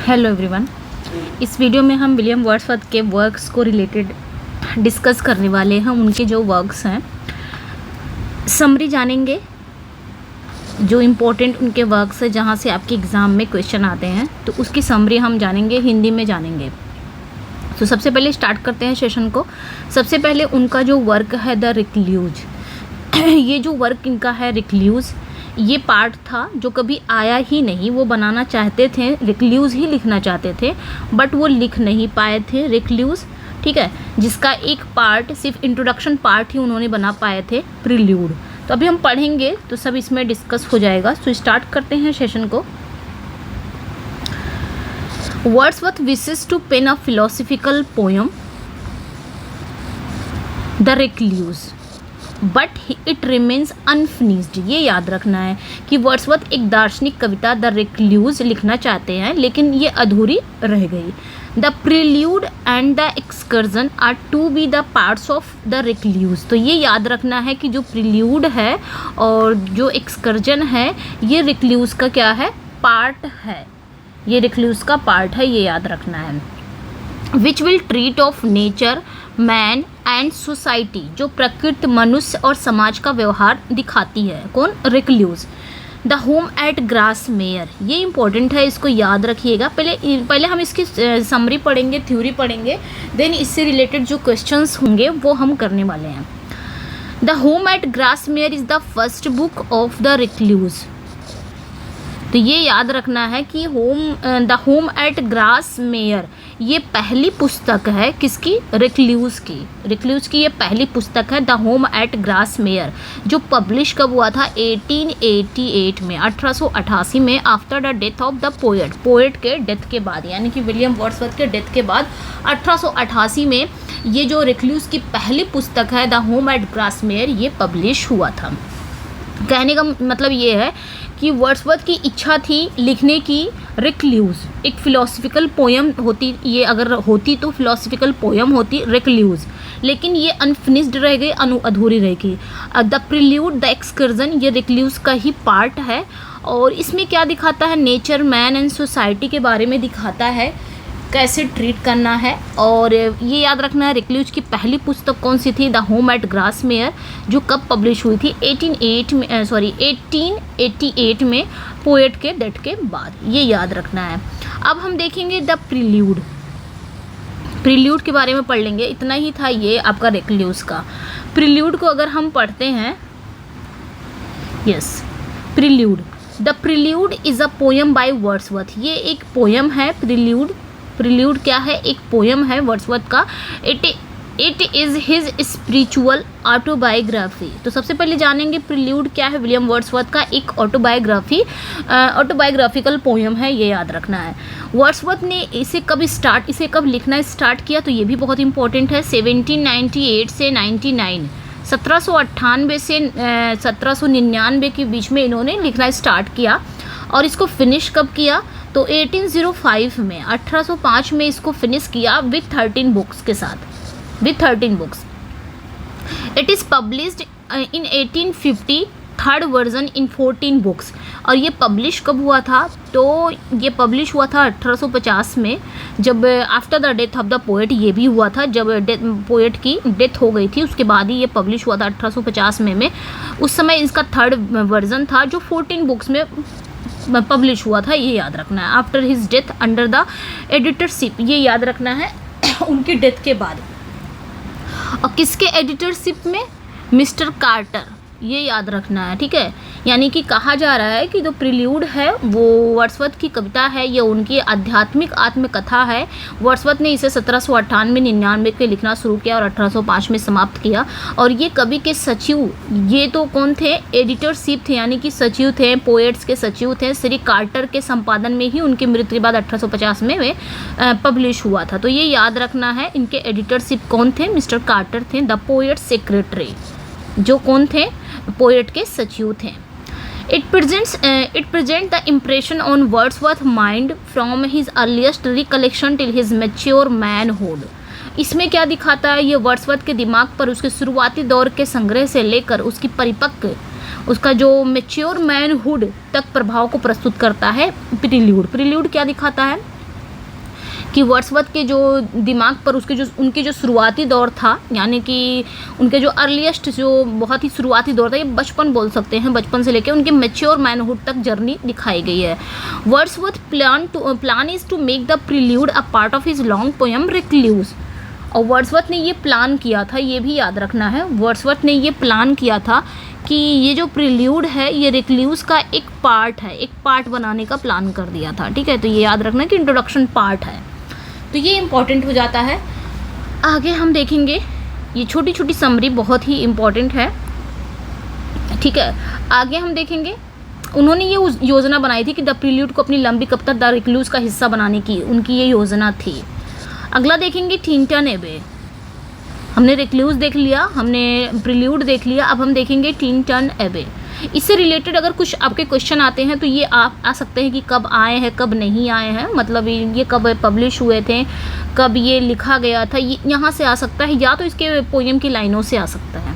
Hello everyone. इस video में हम विलियम वर्ड्सवर्थ के वर्क्स को रिलेटेड डिस्कस करने वाले हैं। उनके जो वर्क्स हैं समरी जानेंगे, जो इम्पोर्टेंट उनके वर्क्स है जहाँ से आपके एग्ज़ाम में क्वेश्चन आते हैं, तो उसकी समरी हम जानेंगे, हिंदी में जानेंगे। तो सबसे पहले स्टार्ट करते हैं सेशन को। सबसे पहले उनका जो वर्क है द रिक्ल्यूज, ये जो वर्क इनका है रिक्ल्यूज, ये पार्ट था जो कभी आया ही नहीं। वो बनाना चाहते थे, रिक्ल्यूज ही लिखना चाहते थे, बट वो लिख नहीं पाए थे रिक्ल्यूज, ठीक है, जिसका एक पार्ट सिर्फ इंट्रोडक्शन पार्ट ही उन्होंने बना पाए थे, प्रील्यूड। तो अभी हम पढ़ेंगे तो सब इसमें डिस्कस हो जाएगा। तो स्टार्ट करते हैं सेशन को। Wordsworth wishes to pen a philosophical poem the Recluse but it remains unfinished. ये याद रखना है कि वर्ड्सवर्थ एक दार्शनिक कविता द रिक्ल्यूज लिखना चाहते हैं, लेकिन ये अधूरी रह गई। The Prelude and the Excursion are to be the parts of the recluse. तो ये याद रखना है कि जो प्रील्यूड है और जो एक्सकर्जन है, ये रिक्ल्यूज का क्या है, पार्ट है। ये रिक्ल्यूज का पार्ट है, ये याद रखना है। Which will treat of nature, man and society, जो प्रकृति, मनुष्य और समाज का व्यवहार दिखाती है। कौन, रिक्ल्यूज। द होम एट ग्रासमेयर, ये इंपॉर्टेंट है, इसको याद रखिएगा। पहले हम इसकी समरी पढ़ेंगे, थ्योरी पढ़ेंगे, देन इससे रिलेटेड जो क्वेश्चंस होंगे वो हम करने वाले हैं। The home at Grasmere is the first book of the recluse. तो ये याद रखना है कि द होम एट ग्रासमेयर ये पहली पुस्तक है किसकी, रिक्ल्यूज की। रिक्ल्यूज की ये पहली पुस्तक है द होम एट ग्रासमेयर, जो पब्लिश कब हुआ था, 1888 में, 1888 में, after the death of the poet, poet के डेथ के बाद, यानी कि विलियम वर्ड्सवर्थ के डेथ के बाद 1888 में ये जो रिक्ल्यूज की पहली पुस्तक है द होम एट ग्रासमेयर, ये पब्लिश हुआ था। कहने का मतलब ये है कि वर्ड्सवर्थ की इच्छा थी लिखने की रिक्ल्यूज, एक फिलोसफिकल पोयम होती, ये अगर होती तो फिलोसफिकल पोयम होती रिक्ल्यूज, लेकिन ये अनफिनिश्ड रह गई, अधूरी रह गई। द प्रील्यूड द एक्सकर्जन ये रिक्ल्यूज का ही पार्ट है, और इसमें क्या दिखाता है, नेचर, मैन एंड सोसाइटी के बारे में दिखाता है, कैसे ट्रीट करना है। और ये याद रखना है रिक्ल्यूज की पहली पुस्तक कौन सी थी, द होम एट ग्रासमेयर, जो कब पब्लिश हुई थी, 1888 में, पोएट के डेथ के बाद। ये याद रखना है। अब हम देखेंगे द प्रील्यूड, प्रील्यूड के बारे में पढ़ लेंगे। इतना ही था ये आपका रिक्ल्यूज का। प्रील्यूड को अगर हम पढ़ते हैं, yes, prelude, the prelude is a poem by Wordsworth, ये एक पोयम है। प्रील्यूड, प्रील्यूड क्या है, एक पोयम है वर्ड्सवर्थ का। It is his spiritual autobiography. तो सबसे पहले जानेंगे प्रील्यूड क्या है, विलियम वर्ड्सवर्थ का एक ऑटोबायोग्राफिकल पोयम है, ये याद रखना है। वर्ड्सवर्थ ने इसे कब लिखना स्टार्ट किया, तो ये भी बहुत इंपॉर्टेंट है। 1798 से 99, 1798 से 1799 के बीच में इन्होंने लिखना स्टार्ट किया, और इसको फिनिश कब किया, तो 1805 में, 1805 में इसको फिनिश किया विथ 13 बुक्स के साथ, with 13 books. It is published in 1850, third version in 14 books. और ये पब्लिश कब हुआ था, तो ये पब्लिश हुआ था 1850 में, जब after the death of the poet, ये भी हुआ था जब पोएट की डेथ हो गई थी, उसके बाद ही ये पब्लिश हुआ था 1850 में। उस समय इसका थर्ड वर्जन था जो 14 बुक्स में पब्लिश हुआ था, ये याद रखना है। After his death under the editorship, ये याद रखना है उनकी डेथ के बाद। और किसके एडिटरशिप में, मिस्टर कार्टर, ये याद रखना है, ठीक है। यानी कि कहा जा रहा है कि जो प्रील्यूड है वो वर्ड्सवर्थ की कविता है, ये उनकी आध्यात्मिक आत्मकथा है। वर्ड्सवर्थ ने इसे 1798-99 के लिखना शुरू किया और 1805 में समाप्त किया। और ये कवि के सचिव, ये तो कौन थे, एडिटरशिप थे, यानी कि सचिव थे, पोएट्स के सचिव थे। श्री कार्टर के संपादन में ही उनकी मृत्यु के बाद 1850 में पब्लिश हुआ था। तो ये याद रखना है, इनके एडिटरशिप कौन थे, मिस्टर कार्टर थे, द पोएट सेक्रेटरी, जो कौन थे, पोएट के सचिव थे। It presents the impression on Wordsworth's mind from his earliest recollection till his mature manhood. इसमें क्या दिखाता है, ये वर्ड्सवर्थ के दिमाग पर उसके शुरुआती दौर के संग्रह से लेकर उसकी परिपक्व, उसका जो मेच्योर मैनहुड तक प्रभाव को प्रस्तुत करता है प्रील्यूड। प्रील्यूड क्या दिखाता है, कि वर्ड्सवर्थ के जो दिमाग पर उनके जो शुरुआती दौर था, यानी कि उनके जो अर्लीस्ट जो बहुत ही शुरुआती दौर था, ये बचपन बोल सकते हैं, बचपन से लेकर उनके मैच्योर मैनहुड तक जर्नी दिखाई गई है। Wordsworth plan is to make the Prelude a part of his long poem Recluse. और वर्ड्सवर्थ ने ये प्लान किया था, ये भी याद रखना है, वर्ड्सवर्थ ने ये प्लान किया था कि ये जो प्रील्यूड है ये रिक्लूज का एक पार्ट है, एक पार्ट बनाने का प्लान कर दिया था, ठीक है। तो ये याद रखना कि इंट्रोडक्शन पार्ट है, तो ये इम्पॉर्टेंट हो जाता है। आगे हम देखेंगे, ये छोटी छोटी समरी बहुत ही इम्पॉर्टेंट है, ठीक है। आगे हम देखेंगे उन्होंने ये योजना बनाई थी कि द प्रील्यूड को अपनी लंबी कविता द रिक्लूज का हिस्सा बनाने की उनकी ये योजना थी। अगला देखेंगे टिंटन एबे। हमने रिक्लूज देख लिया, हमने प्रील्यूड देख लिया, अब हम देखेंगे टिंटन एबे। इससे रिलेटेड अगर कुछ आपके क्वेश्चन आते हैं तो ये आ सकते हैं कि कब आए हैं, कब नहीं आए हैं, मतलब ये कब पब्लिश हुए थे, कब ये लिखा गया था, ये यहाँ से आ सकता है, या तो इसके पोएम की लाइनों से आ सकता है,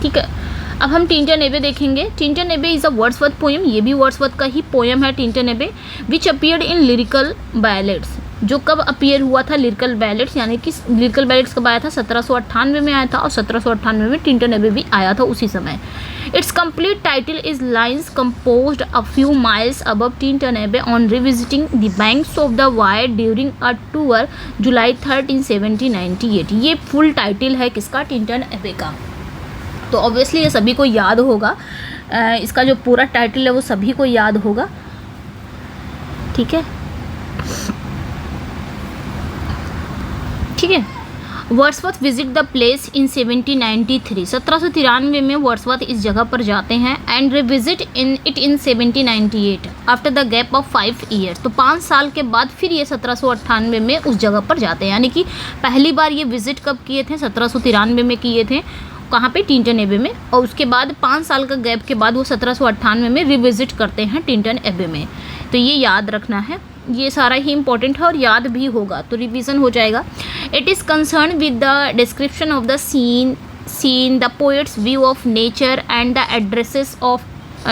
ठीक है। अब हम टिंटन एबे देखेंगे। टिंटन एबे इज़ अ वर्ड्सवर्थ पोएम, ये भी वर्ड्सवर्थ का ही पोएम है टिंटन एबे, विच अपीयर्ड इन लिरिकल बैलेट्स। जो कब अपीयर हुआ था लिरिकल बैलेट्स, यानी कि लिरिकल बैलेट्स कब आया था, 1798 में आया था, और 1798 में टिंटन एबे भी आया था उसी समय। It's complete title is lines composed a few miles above Tintern Abbey on revisiting the banks of the Wye during a tour July 13, 1798। ये फुल टाइटल है किसका, टिंटन एबे का। तो ऑब्वियसली ये सभी को याद होगा, इसका जो पूरा टाइटल है वो सभी को याद होगा, ठीक है, ठीक है। Wordsworth visit the place in 1793, 1793 में वर्ड्सवर्थ इस जगह पर जाते हैं, and revisit in 1798 after the gap of 5 years. तो 5 साल के बाद फिर ये 1798 में उस जगह पर जाते हैं, यानी कि पहली बार ये विजिट कब किए थे, 1793 में किए थे, कहाँ पे, टिंटन एबे में, और उसके बाद 5 साल का गैप के बाद वो 1798 में रिविजिट करते हैं टिंटन एबे में। तो ये याद रखना है, ये सारा ही इंपॉर्टेंट है और याद भी होगा, तो रिवीजन हो जाएगा। It is concern with the description of the scene the poet's view of nature and the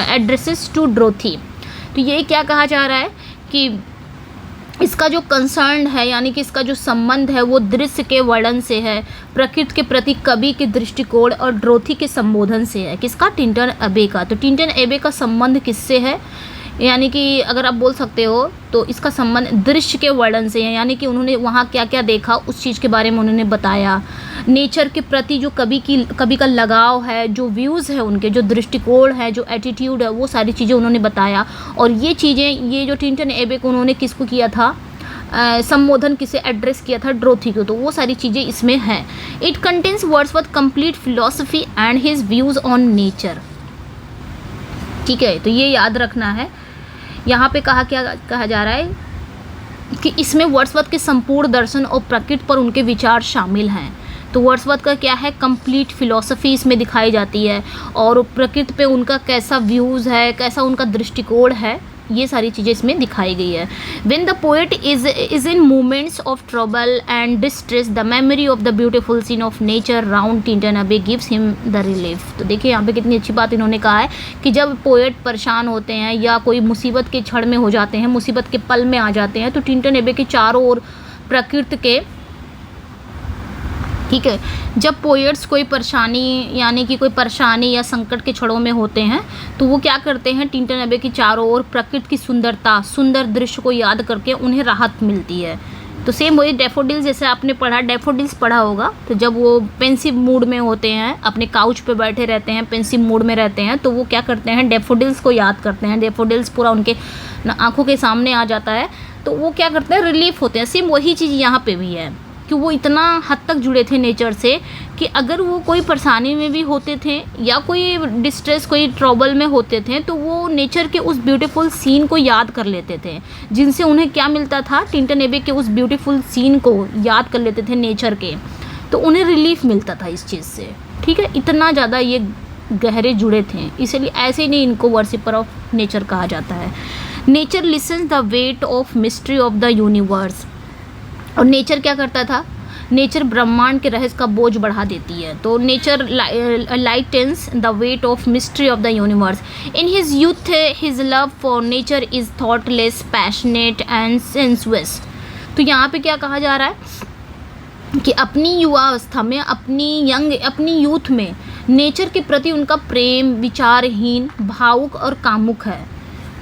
addresses to Dorothy. तो ये क्या कहा जा रहा है कि इसका जो कंसर्न है, यानी कि इसका जो संबंध है वो दृश्य के वर्णन से है, प्रकृति के प्रति कवि के दृष्टिकोण और ड्रोथी के संबोधन से है। किसका, टिंटन एबे का। तो टिंटन एबे का संबंध किससे है, यानी कि अगर आप बोल सकते हो तो इसका संबंध दृश्य के वर्णन से है, यानी कि उन्होंने वहाँ क्या क्या देखा उस चीज़ के बारे में उन्होंने बताया। नेचर के प्रति जो कवि का लगाव है, जो व्यूज़ है उनके, जो दृष्टिकोण है, जो एटीट्यूड है, वो सारी चीज़ें उन्होंने बताया। और ये चीज़ें, ये जो टिंटन एबे को उन्होंने किसको किया था, संबोधन किसे एड्रेस किया था, ड्रोथी को, तो वो सारी चीज़ें इसमें हैं। It contains Wordsworth complete philosophy and his views on nature, ठीक है। तो ये याद रखना है। यहाँ पे क्या कहा जा रहा है कि इसमें वर्ड्सवर्थ के संपूर्ण दर्शन और प्रकृति पर उनके विचार शामिल हैं। तो वर्ड्सवर्थ का क्या है, कंप्लीट फिलॉसफी इसमें दिखाई जाती है, और प्रकृति पे उनका कैसा व्यूज़ है, कैसा उनका दृष्टिकोण है, ये सारी चीज़ें इसमें दिखाई गई है। When the poet is in moments of trouble and distress, the memory of the beautiful scene of nature round Tintin Abbey gives him the relief। तो देखिए यहाँ पे कितनी अच्छी बात इन्होंने कहा है कि जब पोएट परेशान होते हैं या कोई मुसीबत के क्षण में हो जाते हैं, मुसीबत के पल में आ जाते हैं, तो टिंटन एबे के चारों ओर प्रकृति के, ठीक है, जब पोएट्स कोई परेशानी, यानी कि कोई परेशानी या संकट के क्षणों में होते हैं, तो वो क्या करते हैं, टिंटन एबे की चारों ओर प्रकृति की सुंदरता, सुंदर दृश्य को याद करके उन्हें राहत मिलती है। तो सेम वही डैफोडिल्स, जैसे आपने पढ़ा, डैफोडिल्स पढ़ा होगा, तो जब वो पेंसिव मूड में होते हैं, अपने काउच पे बैठे रहते हैं, पेंसिव मूड में रहते हैं, तो वो क्या करते हैं, डैफोडिल्स को याद करते हैं। डैफोडिल्स पूरा उनके आंखों के सामने आ जाता है, तो वो क्या करते हैं, रिलीफ होते हैं। सेम वही चीज़ यहाँ पे भी है कि वो इतना हद तक जुड़े थे नेचर से कि अगर वो कोई परेशानी में भी होते थे या कोई डिस्ट्रेस, कोई ट्रबल में होते थे, तो वो नेचर के उस ब्यूटीफुल सीन को याद कर लेते थे, जिनसे उन्हें क्या मिलता था, टिंटन एबे के उस ब्यूटीफुल सीन को याद कर लेते थे नेचर के, तो उन्हें रिलीफ मिलता था इस चीज़ से, ठीक है। इतना ज़्यादा ये गहरे जुड़े थे, इसलिए ऐसे नहीं इनको वर्शिपर ऑफ नेचर कहा जाता है। Nature lessons the weight of mystery of the universe. और नेचर क्या करता था, नेचर ब्रह्मांड के रहस्य का बोझ बढ़ा देती है। तो nature lightens the weight of mystery of the universe. In his youth his love for nature is thoughtless, passionate and sensuous. तो यहाँ पे क्या कहा जा रहा है कि अपनी युवावस्था में, अपनी यूथ में नेचर के प्रति उनका प्रेम विचारहीन, भावुक और कामुक है।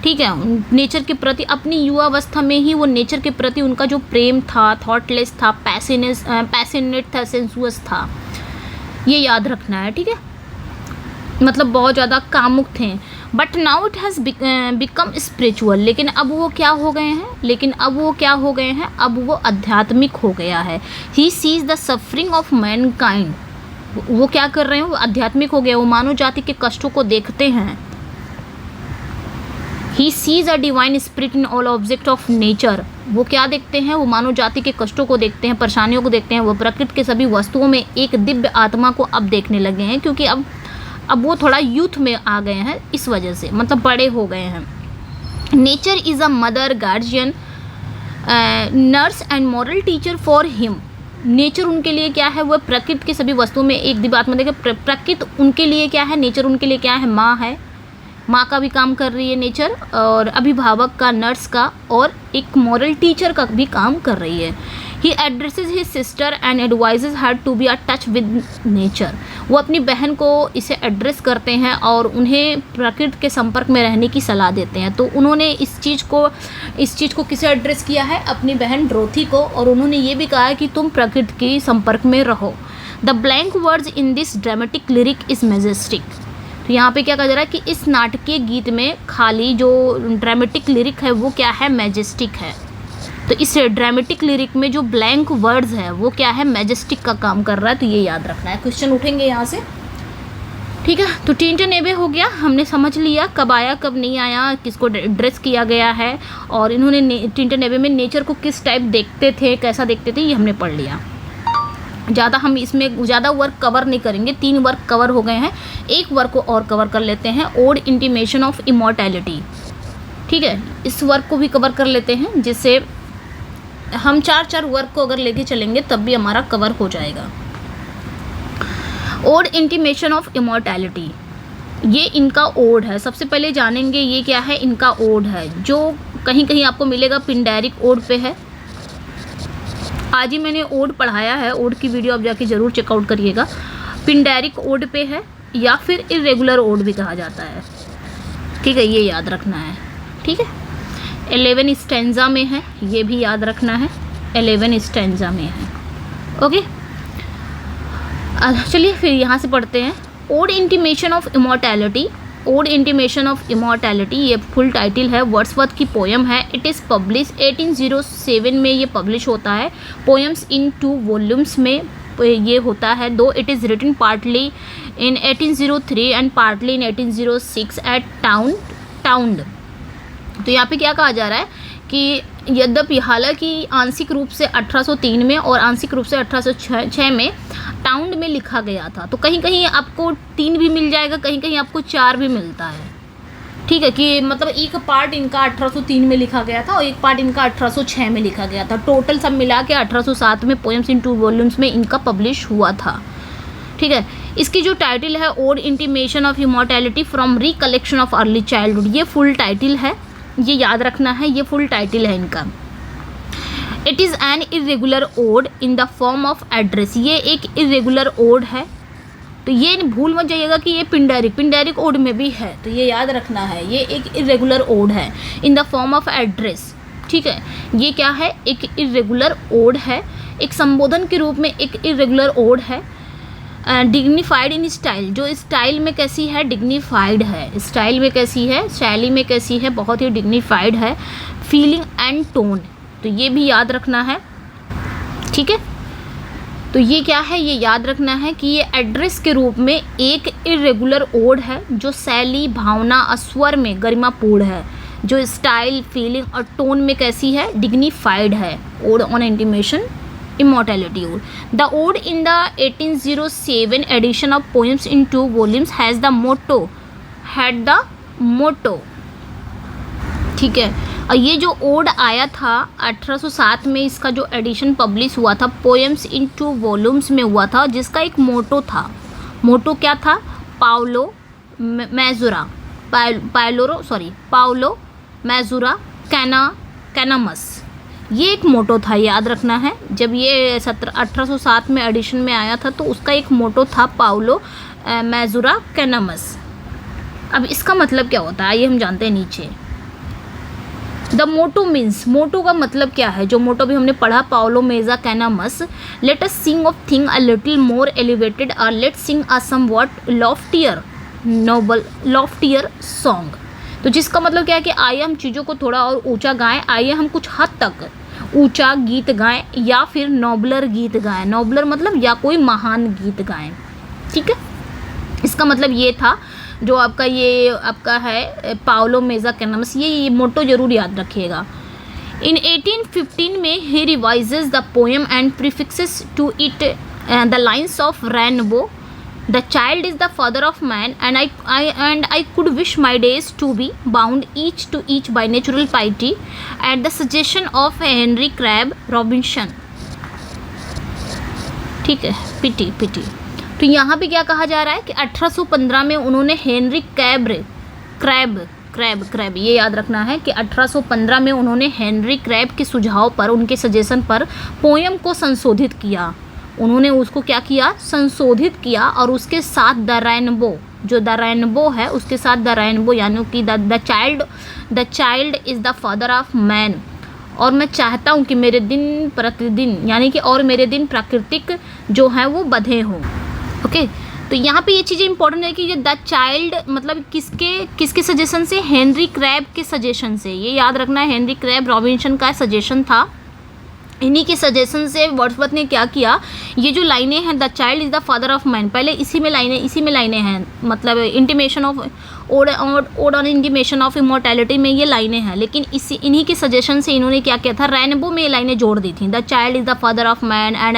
ठीक है, नेचर के प्रति अपनी युवावस्था में ही वो नेचर के प्रति उनका जो प्रेम था, थॉटलेस था, पैशनेट था, सेंसुअस था, ये याद रखना है। ठीक है, मतलब बहुत ज़्यादा कामुक थे। But now it has become spiritual, लेकिन अब वो क्या हो गए हैं, अब वो आध्यात्मिक हो गया है। He sees the suffering of Mankind, वो क्या कर रहे हैं, वो आध्यात्मिक हो गया, वो मानव जाति के कष्टों को देखते हैं। He sees a divine spirit in all object of nature, वो क्या देखते हैं, वो मानव जाति के कष्टों को देखते हैं, परेशानियों को देखते हैं। वो प्रकृति के सभी वस्तुओं में एक दिव्य आत्मा को अब देखने लगे हैं, क्योंकि अब वो थोड़ा यूथ में आ गए हैं, इस वजह से, मतलब बड़े हो गए हैं। Nature is a mother, guardian, nurse and moral teacher for him. Nature उनके लिए क्या है, वह प्रकृति के सभी वस्तुओं में एक दिव्य आत्मा देखे। प्रकृति उनके लिए क्या है, नेचर उनके लिए क्या है, माँ है, माँ का भी काम कर रही है नेचर, और अभिभावक का, नर्स का, और एक मॉरल टीचर का भी काम कर रही है। He addresses his sister and advises her to be a touch with nature, वो अपनी बहन को इसे एड्रेस करते हैं और उन्हें प्रकृति के संपर्क में रहने की सलाह देते हैं। तो उन्होंने इस चीज़ को किसे एड्रेस किया है, अपनी बहन ड्रोथी को, और उन्होंने ये भी कहा है कि तुम प्रकृति के संपर्क में रहो। The blank words in this dramatic lyric is majestic. तो यहाँ पे क्या कहा जा रहा है कि इस नाटकीय गीत में खाली जो ड्रामेटिक लिरिक है वो क्या है, मैजेस्टिक है। तो इस ड्रामेटिक लिरिक में जो ब्लैंक वर्ड्स है वो क्या है, मैजेस्टिक का काम कर रहा है। तो ये याद रखना है, क्वेश्चन उठेंगे यहाँ से। ठीक है, तो टिंटन एबे हो गया, हमने समझ लिया कब आया कब नहीं आया, किसको एड्रेस किया गया है, और इन्होंने टिंटन एबे में नेचर को किस टाइप देखते थे, कैसा देखते थे, ये हमने पढ़ लिया। ज़्यादा हम इसमें ज़्यादा वर्क कवर नहीं करेंगे, 3 वर्क कवर हो गए हैं, एक वर्क को और कवर कर लेते हैं, ओड इंटीमेशन ऑफ इमॉर्टैलिटी। ठीक है, इस वर्क को भी कवर कर लेते हैं, जिससे हम 4 वर्क को अगर लेके चलेंगे तब भी हमारा कवर हो जाएगा। ओड इंटीमेशन ऑफ इमॉर्टैलिटी, ये इनका ओड है। सबसे पहले जानेंगे ये क्या है, इनका ओड है, जो कहीं कहीं आपको मिलेगा पिंडैरिक ओड पे है। आज ही मैंने ओड पढ़ाया है, ओड की वीडियो आप जाके ज़रूर चेकआउट करिएगा। पिंडैरिक ओड पे है, या फिर इरेगुलर ओड भी कहा जाता है। ठीक है, ये याद रखना है। ठीक है, 11 स्टैंजा में है, ये भी याद रखना है, 11 स्टैंजा में है। ओके, चलिए फिर यहाँ से पढ़ते हैं। Ode intimation of immortality, ode intimation of immortality, ये फुल टाइटल है, वर्ड्सवर्थ की पोएम है। इट इज़ पब्लिश 1807 में ये पब्लिश होता है। पोएम्स इन 2 वॉल्यूम्स में ये होता है, though it is written partly in 1803 and partly in 1806 at town. तो यहाँ पे क्या कहा जा रहा है कि यद्यपि हालांकि आंशिक रूप से 1803 में और आंशिक रूप से 1806 में टाउन में लिखा गया था। तो कहीं कहीं आपको 3 भी मिल जाएगा, कहीं कहीं आपको 4 भी मिलता है। ठीक है, कि मतलब एक पार्ट इनका 1803 में लिखा गया था और एक पार्ट इनका 1806 में लिखा गया था। टोटल सब मिला के 1807 में पोएम्स इन 2 वॉल्यूम्स में इनका पब्लिश हुआ था। ठीक है, इसकी जो टाइटल है ode intimation of immortality from recollection of early childhood, ये फुल टाइटल है, ये याद रखना है, ये फुल टाइटल है इनका। It is an irregular ode in the form of address, ये एक इरेगुलर ओड है। तो ये भूल मत जाइएगा कि ये पिंडैरिक ओड में भी है, तो ये याद रखना है, ये एक इरेगुलर ओड है इन द फॉर्म ऑफ एड्रेस। ठीक है, ये क्या है, एक इरेगुलर ओड है, एक संबोधन के रूप में एक इरेगुलर ओड है। डिग्निफाइड इन स्टाइल, जो स्टाइल में कैसी है, डिग्निफाइड है। स्टाइल में कैसी है, शैली में कैसी है, बहुत ही डिग्निफाइड है। फीलिंग एंड टोन, तो ये भी याद रखना है। ठीक है, तो ये क्या है, ये याद रखना है कि ये एड्रेस के रूप में एक इरेगुलर ओड है, जो शैली, भावना, स्वर में गरिमापूर्ण है, जो स्टाइल, फीलिंग और टोन में कैसी है, डिग्निफाइड है। Odd on intimation immortality ode. The ode in the 1807 edition of poems in 2 volumes had the motto। ठीक है, और ये जो ओड आया था 1807 में, इसका जो एडिशन पब्लिश हुआ था पोएम्स इन 2 वॉल्यूम्स में हुआ था, जिसका एक मोटो था। मोटो क्या था, पाउलो मैजुरा कैनामस, ये एक मोटो था, याद रखना है। जब ये 1807 में एडिशन में आया था तो उसका एक मोटो था पाउलो मैजुरा कैनामस। अब इसका मतलब क्या होता है आइए हम जानते हैं नीचे। द मोटो मीन्स, मोटो का मतलब क्या है, जो मोटो भी हमने पढ़ा पाउलो मेजा कैनामस, let us sing of thing a little more elevated और let sing a somewhat loftier noble loftier song. तो जिसका मतलब क्या है कि आइए हम चीज़ों को थोड़ा और ऊंचा गाएं, आइए हम कुछ हद तक ऊंचा गीत गाएं या फिर नोबलर गीत गाएं। नोबलर मतलब या कोई महान गीत गाएं, ठीक है। इसका मतलब ये था जो आपका है पाउलो मेजा कैनामस, ये मोटो जरूर याद रखिएगा। इन 1815 में ही revises the poem and prefixes to it the lines of rainbow, the child is the father of man and I could wish my days to be bound each to each by natural piety at the suggestion of Henry Crabb Robinson. ठीक है, पिटी। तो यहाँ पे क्या कहा जा रहा है कि 1815 में उन्होंने हेनरी क्रैब ये याद रखना है कि 1815 में उन्होंने हेनरी क्रैब के सुझाव पर, उनके सजेशन पर पोएम को संशोधित किया। उन्होंने उसको क्या किया, संशोधित किया और उसके साथ द रेनबो, जो द रेनबो है उसके साथ द रेनबो यानी कि the child is the father of man, और मैं चाहता हूँ कि मेरे दिन प्रतिदिन यानी कि और मेरे दिन प्राकृतिक जो हैं वो बधे हों। ओके, तो यहाँ पे ये चीज़ें इंपॉर्टेंट है कि ये द चाइल्ड मतलब किसके सजेशन से, हेनरी क्रैब के सजेशन से। ये याद रखना है, हेनरी क्रैब रॉबिन्सन का सजेशन था। इन्हीं के सजेशन से वर्ड्सवर्थ ने क्या किया, ये जो लाइनें हैं the child is the father of man, पहले इसी में लाइनें हैं, मतलब intimation of odd on intimation of immortality में ये लाइनें हैं, लेकिन इन्हीं के सजेशन से इन्होंने क्या किया था, रेनबो में ये लाइनें जोड़ दी थी, the child is the father of man and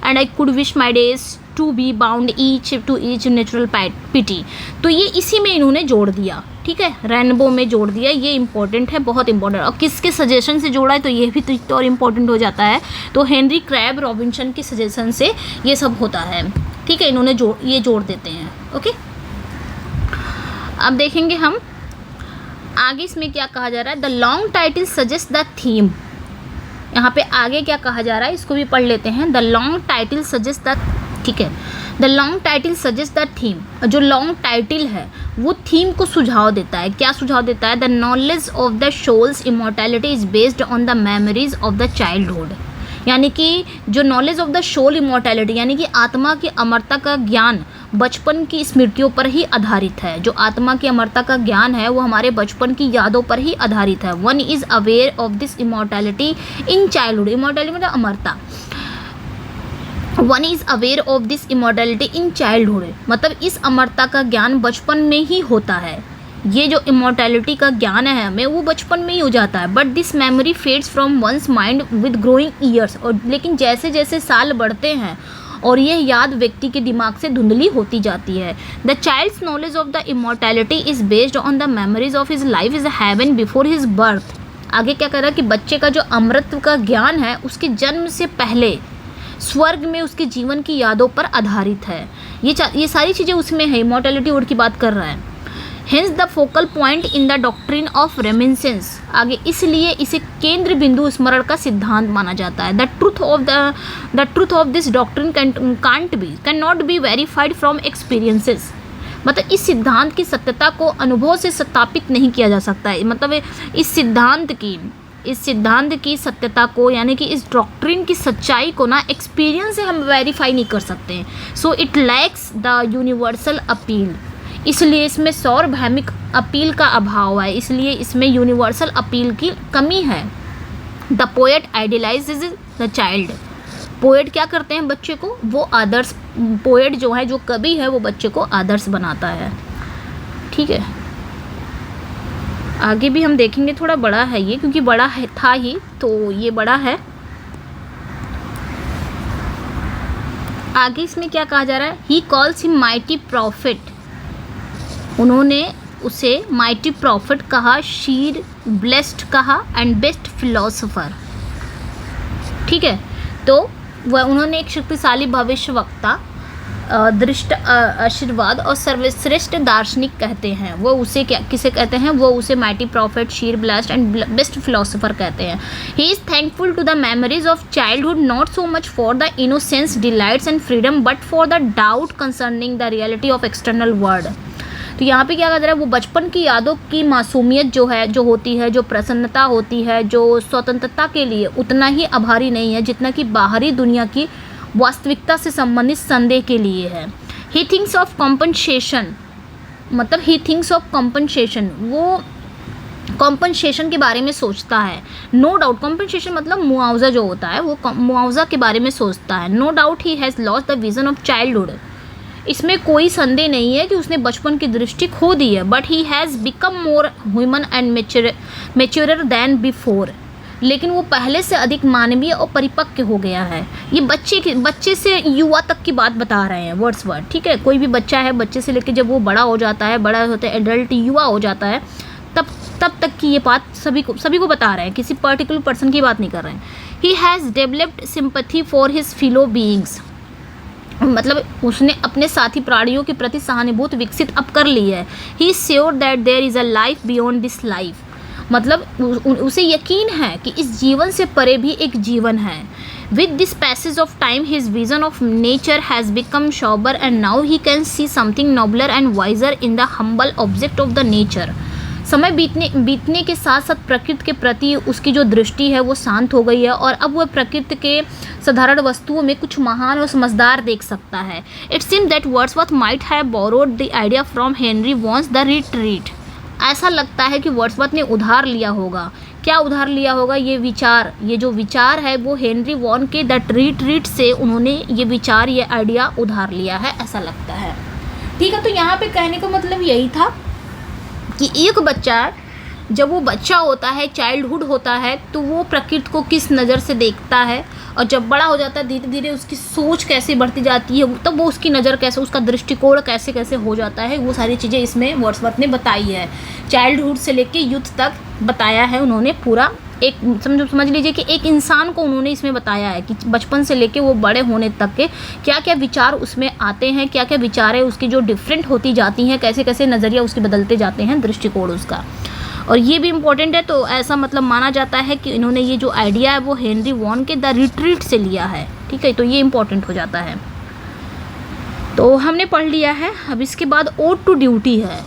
I could wish my days to be bound each to each natural pity. तो ये इसी में इन्होंने जोड़ दिया, ठीक है, रेनबो में जोड़ दिया। ये इंपॉर्टेंट है, बहुत इंपॉर्टेंट। और किसके सजेशन से जोड़ा है तो ये भी तो और इम्पॉर्टेंट हो जाता है। तो हेनरी क्रैब रॉबिन्सन के सजेशन से ये सब होता है, ठीक है, इन्होंने ये जोड़ देते हैं। ओके, अब देखेंगे हम आगे इसमें क्या कहा जा रहा है। The long title suggest the theme, यहाँ पे आगे क्या कहा जा रहा है इसको भी पढ़ लेते हैं। The long title suggest the, ठीक है, the long title suggest the theme, जो लॉन्ग टाइटल है वो थीम को सुझाव देता है। क्या सुझाव देता है, the knowledge of the soul's immortality is based on the memories of the childhood, यानी कि जो knowledge of the soul immortality यानी कि आत्मा की अमरता का ज्ञान बचपन की स्मृतियों पर ही आधारित है। जो आत्मा की अमरता का ज्ञान है वो हमारे बचपन की यादों पर ही आधारित है। One is aware of this immortality in childhood, immortality मतलब अमरता, one is aware of this immortality in childhood, मतलब इस अमरता का ज्ञान बचपन में ही होता है। ये जो इमोर्टैलिटी का ज्ञान है हमें वो बचपन में ही हो जाता है। But this memory fades from once mind with growing years, और लेकिन जैसे जैसे साल बढ़ते हैं और यह याद व्यक्ति के दिमाग से धुंधली होती जाती है। The child's knowledge of the immortality is based on the memories of his life is heaven before his birth. आगे क्या कह रहा है कि बच्चे का जो अमृत का ज्ञान है उसके जन्म से पहले स्वर्ग में उसके जीवन की यादों पर आधारित है। ये सारी चीज़ें उसमें है, इमोर्टैलिटी वर्ड की बात कर रहा है। Hence the focal point in the doctrine of reminiscence, आगे इसलिए इसे केंद्र बिंदु स्मरण का सिद्धांत माना जाता है। The truth of this doctrine can not be verified from experiences, मतलब इस सिद्धांत की सत्यता को अनुभव से सत्यापित नहीं किया जा सकता है। मतलब इस सिद्धांत की सत्यता को यानी कि इस डॉक्ट्रिन की सच्चाई को ना एक्सपीरियंस से हम वेरीफाई नहीं कर सकते हैं। So it lacks the universal appeal, इसलिए इसमें सार्वभौमिक अपील का अभाव है, इसलिए इसमें यूनिवर्सल अपील की कमी है। The poet idealises the child, poet क्या करते हैं बच्चे को, वो आदर्श, पोएट जो है, जो कवि है, वो बच्चे को आदर्श बनाता है। ठीक है, आगे भी हम देखेंगे, थोड़ा बड़ा है ये क्योंकि बड़ा है था ही, तो ये बड़ा है। आगे इसमें क्या कहा जा रहा है, he calls him mighty profit, उन्होंने उसे माइटी प्रॉफिट कहा, शीर ब्लेस्ड कहा एंड बेस्ट फिलोसोफर। ठीक है, तो वह उन्होंने एक शक्तिशाली भविष्यवक्ता दृष्ट आशीर्वाद और सर्वश्रेष्ठ दार्शनिक कहते हैं। वो उसे क्या किसे कहते हैं? वो उसे mighty prophet, seer blest and best philosopher कहते हैं। He is thankful to the memories of childhood not so much for the innocence, delights and freedom but for the doubt concerning the reality of external world. तो यहाँ पे क्या कह रहा है? वो बचपन की यादों की मासूमियत जो है, जो होती है, जो प्रसन्नता होती है, जो स्वतंत्रता के लिए उतना ही आभारी नहीं है जितना कि बाहरी दुनिया की वास्तविकता से संबंधित संदेह के लिए है। ही थिंक्स ऑफ कॉम्पनसेशन, मतलब ही थिंक्स ऑफ कॉम्पनसेशन, वो कॉम्पनसेशन के बारे में सोचता है। नो डाउट, कॉम्पनसेशन मतलब मुआवजा जो होता है, वो मुआवजा के बारे में सोचता है। No doubt he has lost the vision of childhood, इसमें कोई संदेह नहीं है कि उसने बचपन की दृष्टि खो दी है। But he has become more human and maturer than before, लेकिन वो पहले से अधिक मानवीय और परिपक्व हो गया है। ये बच्चे से युवा तक की बात बता रहे हैं वर्ड्सवर्थ, ठीक है। कोई भी बच्चा है, बच्चे से लेकर जब वो बड़ा हो जाता है, बड़ा होता है एडल्ट युवा हो जाता है, तब तक की ये बात सभी को बता रहे हैं, किसी पर्टिकुलर पर्सन की बात नहीं कर रहे हैं। He has developed sympathy for his fellow beings, मतलब उसने अपने साथी प्राणियों के प्रति सहानुभूति विकसित अब कर ली है। He is sure that there is a life beyond this life, मतलब उसे यकीन है कि इस जीवन से परे भी एक जीवन है। With this passage of time his vision of nature has become sober and now he can see something nobler and wiser in the humble object of the nature. समय बीतने के साथ साथ प्रकृति के प्रति उसकी जो दृष्टि है वो शांत हो गई है और अब वह प्रकृति के साधारण वस्तुओं में कुछ महान और समझदार देख सकता है। It seems that Wordsworth might have borrowed the idea from Henry Vaughan's the Retreat, ऐसा लगता है कि वर्ड्सवर्थ ने उधार लिया होगा। क्या उधार लिया होगा? ये जो विचार है वो हेनरी वॉन के द रिट्रीट से उन्होंने ये विचार, ये आइडिया उधार लिया है, ऐसा लगता है। ठीक है, तो यहाँ पे कहने का मतलब यही था कि एक बच्चा जब वो बच्चा होता है, चाइल्डहुड होता है, तो वो प्रकृति को किस नज़र से देखता है, और जब बड़ा हो जाता है धीरे धीरे उसकी सोच कैसे बढ़ती जाती है, तब वो उसकी नज़र कैसे, उसका दृष्टिकोण कैसे कैसे हो जाता है, वो सारी चीज़ें इसमें वर्ड्सवर्थ ने बताई है। चाइल्डहुड से लेके यूथ तक बताया है उन्होंने पूरा। एक समझ लीजिए कि एक इंसान को उन्होंने इसमें बताया है कि बचपन से लेके वो बड़े होने तक के क्या क्या विचार उसमें आते हैं, क्या क्या विचारें उसकी जो डिफरेंट होती जाती हैं, कैसे कैसे नज़रिया उसके बदलते जाते हैं, दृष्टिकोण उसका। और ये भी इम्पोर्टेंट है, तो ऐसा मतलब माना जाता है कि इन्होंने ये जो आइडिया है वो हेनरी वॉन के द रिट्रीट से लिया है। ठीक है, तो ये इम्पोर्टेंट हो जाता है। तो हमने पढ़ लिया है। अब इसके बाद ओड टू ड्यूटी है,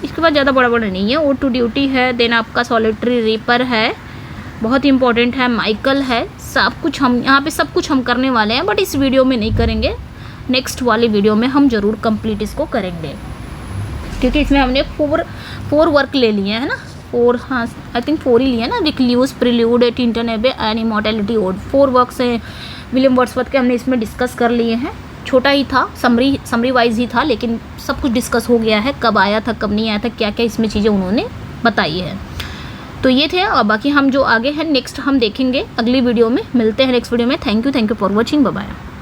इसके बाद ज़्यादा बड़ा नहीं है। ओड टू ड्यूटी है, देन आपका सॉलिटरी रीपर है, बहुत इंपॉर्टेंट है। माइकल है, सब कुछ हम यहाँ पे सब कुछ हम करने वाले हैं, बट इस वीडियो में नहीं करेंगे, नेक्स्ट वाले वीडियो में हम ज़रूर कंप्लीट इसको करेंगे, क्योंकि इसमें हमने फोर वर्क ले लिए हैं ना, 4, हाँ आई थिंक 4 ही लिए ना, recluse, prelude, Tintern Abbey and immortality ode. 4 works हैं विलियम वर्ड्सवर्थ के, हमने इसमें डिस्कस कर लिए हैं। छोटा ही था, समरी वाइज ही था, लेकिन सब कुछ डिस्कस हो गया है, कब आया था कब नहीं आया था, क्या क्या इसमें चीज़ें उन्होंने बताई है। तो ये थे, और बाकी हम जो आगे हैं नेक्स्ट हम देखेंगे अगली वीडियो में। मिलते हैं नेक्स्ट वीडियो में। Thank you for watching, bye bye.